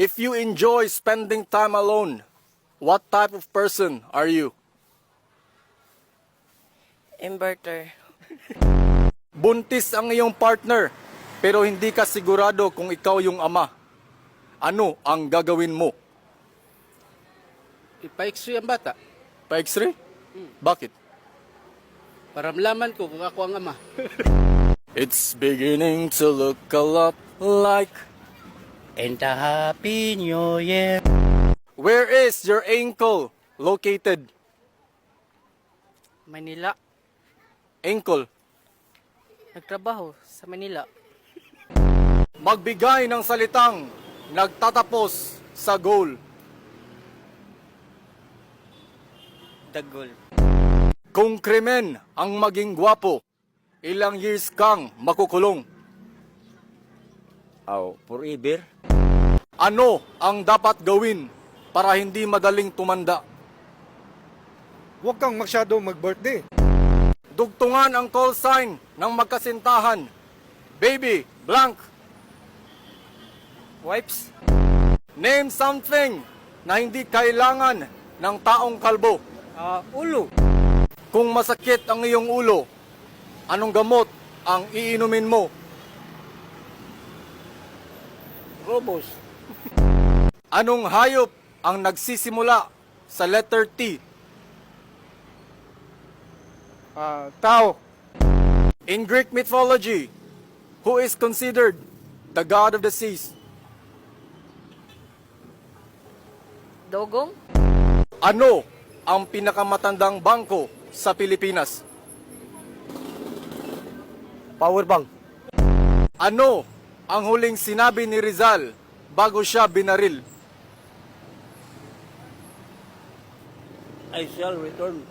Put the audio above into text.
If you enjoy spending time alone, what type of person are you? Inverter. Buntis ang iyong partner, pero hindi ka sigurado kung ikaw yung ama. Ano ang gagawin mo? Ipa-x-ray ang bata Pa-X-ray? Bakit? para malaman ko kung ako ang ama. It's beginning to look a lot like... And a happy new year. Where is your ankle located? Manila. Ankle. Nagtrabaho sa Manila. Magbigay ng salitang nagtatapos sa goal. Dagol. Kung krimen ang maging gwapo, ilang years kang makukulong? Forever. Ano ang dapat gawin para hindi madaling tumanda? Huwag kang masyado mag-birthday. Dugtungan ang call sign ng magkasintahan. Baby, blank. Wipes. Name something na hindi kailangan ng taong kalbo. Ulo. Kung masakit ang iyong ulo, anong gamot ang iinumin mo? Robos. Anong hayop ang nagsisimula sa letter T? Tao. In Greek mythology, who is considered the god of the seas? Dogong. Ano ang pinakamatandang bangko sa Pilipinas? Power bank. Ano ang huling sinabi ni Rizal bago siya binaril? I shall return.